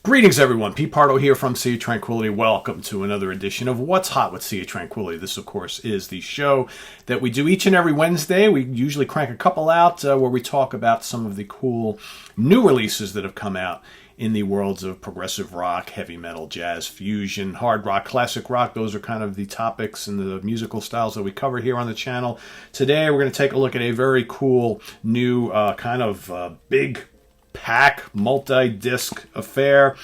Greetings, everyone. Pete Pardo here from Sea of Tranquility. Welcome to another edition of What's Hot with Sea of Tranquility. This, of course, is the show that we do each and every Wednesday. We usually crank a couple out where we talk about some of the cool new releases that have come out in the worlds of progressive rock, heavy metal, jazz, fusion, hard rock, classic rock. Those are kind of the topics and the musical styles that we cover here on the channel. Today, we're going to take a look at a very cool new big pack multi-disc affair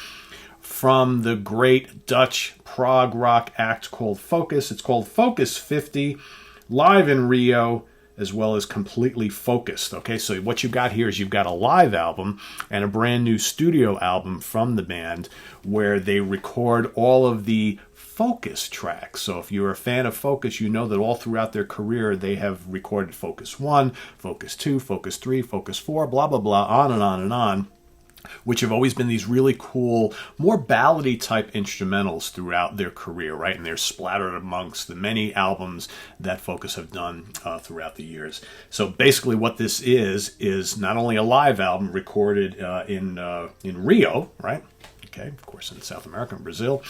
from the great Dutch prog rock act called Focus. It's called Focus 50, live in Rio, as well as Completely Focused. Okay, so what you've got here is you've got a live album and a brand new studio album from the band where they record all of the Focus tracks. So if you're a fan of Focus, you know that all throughout their career they have recorded Focus 1, Focus 2, Focus 3, Focus 4, blah, blah, blah, on and on and on, which have always been these really cool, more ballady type instrumentals throughout their career, right? And they're splattered amongst the many albums that Focus have done throughout the years. So basically what this is not only a live album recorded in Rio, right? Okay, of course, in South America and Brazil,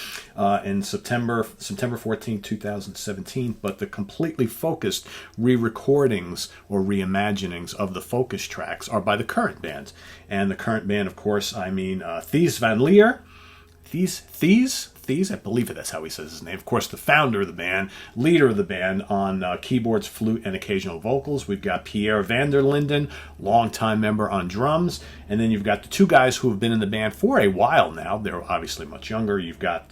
in September 14, 2017, but the Completely Focused re-recordings or reimaginings of the Focus tracks are by the current band. And the current band, of course, I mean Thijs van Leer. Thijs, I believe that's how he says his name. Of course, the founder of the band, leader of the band on keyboards, flute, and occasional vocals. We've got Pierre van der Linden, longtime member on drums. And then you've got the two guys who have been in the band for a while now. They're obviously much younger. You've got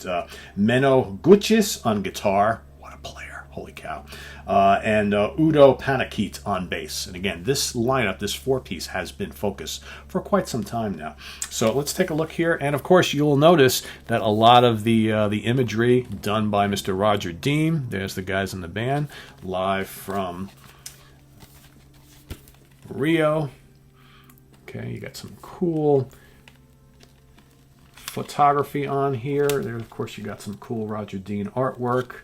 Menno Gutjes on guitar. What a player. Holy cow. And Udo Panakiet on bass. And again, this lineup, this four-piece, has been Focus for quite some time now. So let's take a look here. And of course, you'll notice that a lot of the imagery done by Mr. Roger Dean. There's the guys in the band, live from Rio. Okay, you got some cool photography on here. There, of course, you got some cool Roger Dean artwork.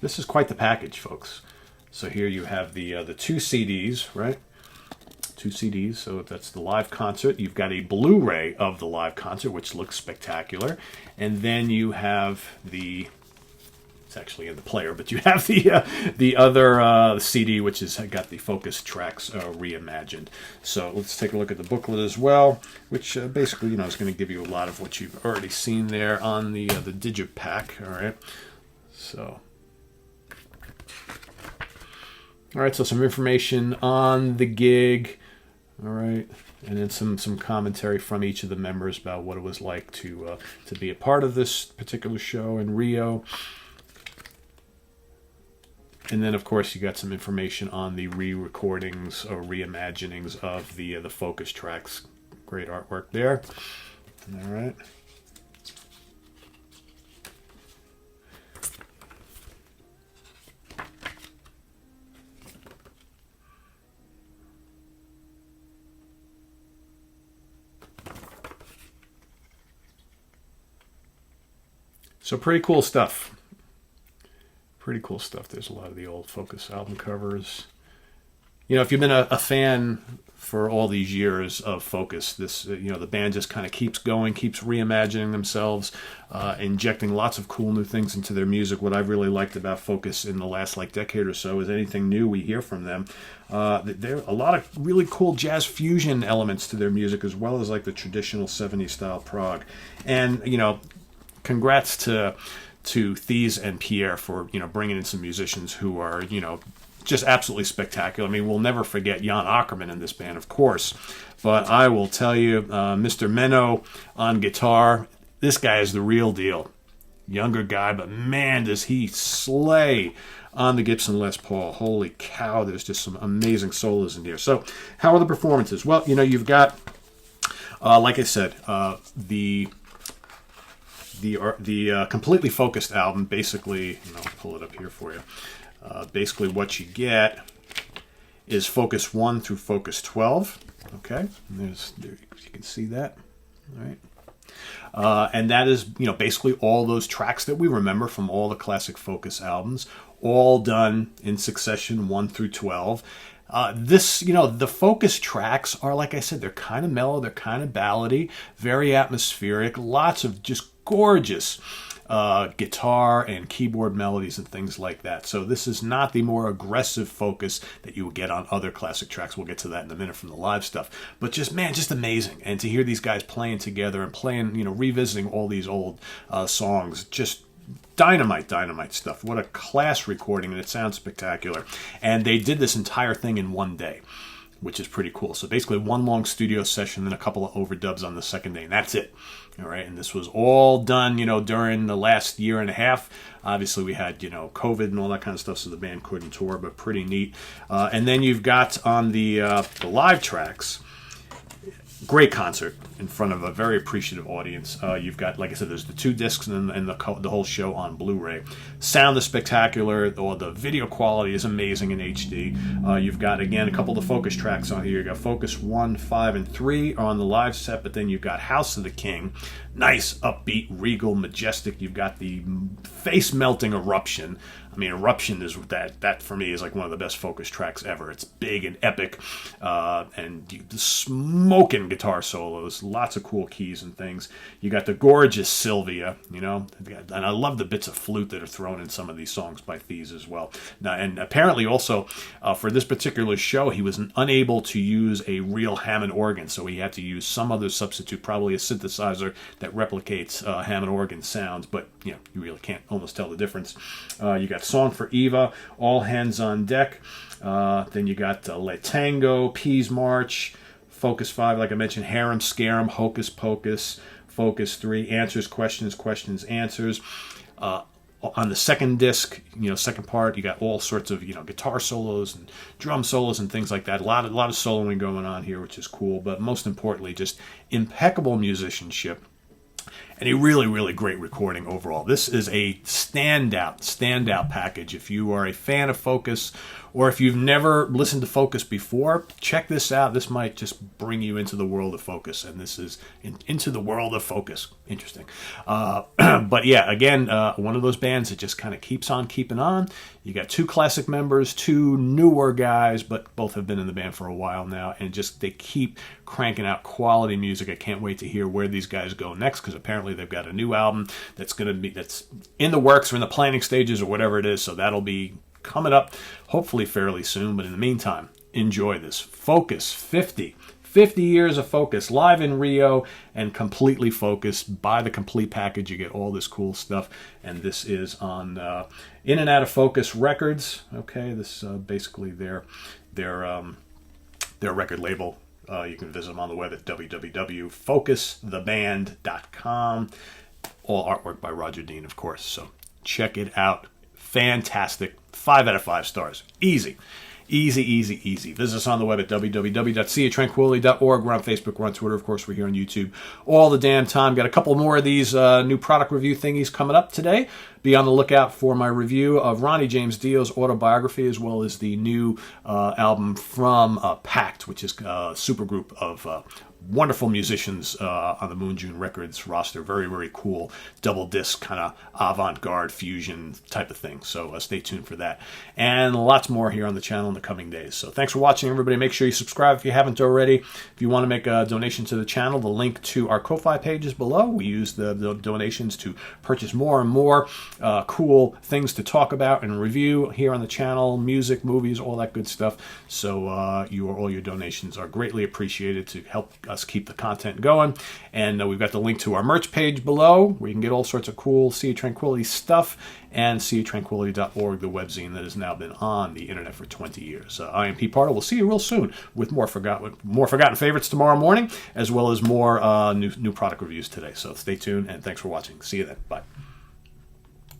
This is quite the package, folks. So here you have the two CDs, right? Two CDs, so that's the live concert. You've got a Blu-ray of the live concert, which looks spectacular. And then you have it's actually in the player, but you have the other CD, which has got the Focus tracks reimagined. So let's take a look at the booklet as well, which basically, is going to give you a lot of what you've already seen there on the Digipack, all right? So... all right, so some information on the gig, all right, and then some commentary from each of the members about what it was like to be a part of this particular show in Rio. And then, of course, you got some information on the re-recordings or reimaginings of the Focus tracks. Great artwork there. All right. So pretty cool stuff. Pretty cool stuff. There's a lot of the old Focus album covers. If you've been a fan for all these years of Focus, this the band just kind of keeps going, keeps reimagining themselves, injecting lots of cool new things into their music. What I've really liked about Focus in the last decade or so is anything new we hear from them. There are a lot of really cool jazz fusion elements to their music, as well as the traditional 70s style prog. And congrats to Thijs and Pierre for bringing in some musicians who are just absolutely spectacular. I mean, we'll never forget Jan Ackerman in this band, of course, but I will tell you, Mr. Menno on guitar, this guy is the real deal. Younger guy, but man, does he slay on the Gibson Les Paul. Holy cow, there's just some amazing solos in here. So, how are the performances? Well, you've got, like I said, the Completely Focused album, basically, I'll pull it up here for you. Basically what you get is Focus 1 through Focus 12. Okay, there you can see that. All right. And that is, basically all those tracks that we remember from all the classic Focus albums, all done in succession 1 through 12. This, the focus tracks are, like I said, they're kind of mellow, they're kind of ballady, very atmospheric, lots of just gorgeous guitar and keyboard melodies and things like that. So this is not the more aggressive focus that you will get on other classic tracks. We'll get to that in a minute from the live stuff. But just amazing. And to hear these guys playing together and playing, revisiting all these old songs, just dynamite stuff. What a class recording, and it sounds spectacular. And they did this entire thing in one day, which is pretty cool. So basically one long studio session, then a couple of overdubs on the second day, and that's it. All right, and this was all done, during the last year and a half. Obviously, we had, COVID and all that kind of stuff, so the band couldn't tour, but pretty neat. And then you've got on the live tracks, great concert in front of a very appreciative audience. You've got, like I said, there's the 2 discs and the whole show on Blu-ray. Sound is spectacular, or the video quality is amazing in HD. You've got, again, a couple of the focus tracks on here. You've got Focus 1, 5, and 3 are on the live set, but then you've got House of the King. Nice, upbeat, regal, majestic. You've got the face-melting Eruption. I mean, Eruption is that for me is like one of the best focus tracks ever. It's big and epic, and the smoking guitar solos, lots of cool keys and things. You got the gorgeous Sylvia, and I love the bits of flute that are thrown in some of these songs by Thies as well. Now, and apparently also for this particular show, he was unable to use a real Hammond organ, so he had to use some other substitute, probably a synthesizer that replicates Hammond organ sounds, but you really can't almost tell the difference. You got Song for Eva, All Hands on Deck. Then you got Le Tango, Peas March, Focus 5, like I mentioned, Harem Scarum, Hocus Pocus, Focus 3, Answers, Questions, Questions, Answers. On the second disc, second part, you got all sorts of, guitar solos and drum solos and things like that. A lot of soloing going on here, which is cool. But most importantly, just impeccable musicianship. And a really, really great recording overall. This is a standout package. If you are a fan of Focus, or if you've never listened to Focus before, check this out. This might just bring you into the world of Focus, and this is into the world of Focus. Interesting. But yeah, again, one of those bands that just kind of keeps on keeping on. You got 2 classic members, 2 newer guys, but both have been in the band for a while now, and just they keep cranking out quality music. I can't wait to hear where these guys go next, because apparently they've got a new album that's in the works or in the planning stages or whatever it is. So that'll be coming up hopefully fairly soon. But in the meantime, enjoy this. Focus 50 years of Focus, live in Rio and completely focused. Buy the complete package. You get all this cool stuff. And this is on In and Out of Focus Records. Okay, this basically their record label. You can visit them on the web at www.focustheband.com. All artwork by Roger Dean, of course. So check it out. Fantastic. 5 out of 5 stars. Easy. Visit us on the web at www.seaoftranquility.org. We're on Facebook. We're on Twitter. Of course, we're here on YouTube all the damn time. Got a couple more of these new product review thingies coming up today. Be on the lookout for my review of Ronnie James Dio's autobiography, as well as the new album from Pact, which is a supergroup of wonderful musicians on the Moon June Records roster. Very, very cool double disc kind of avant-garde fusion type of thing. So stay tuned for that. And lots more here on the channel in the coming days. So thanks for watching, everybody. Make sure you subscribe if you haven't already. If you want to make a donation to the channel, the link to our Ko-Fi page is below. We use the donations to purchase more and more cool things to talk about and review here on the channel, music, movies, all that good stuff. So all your donations are greatly appreciated to help us keep the content going. And we've got the link to our merch page below, where you can get all sorts of cool Sea of Tranquility stuff, and seaoftranquility.org, the webzine that has now been on the internet for 20 years. I am Pete Pardo. We'll see you real soon with more forgotten favorites tomorrow morning, as well as more new product reviews today. So stay tuned, and thanks for watching. See you then. Bye.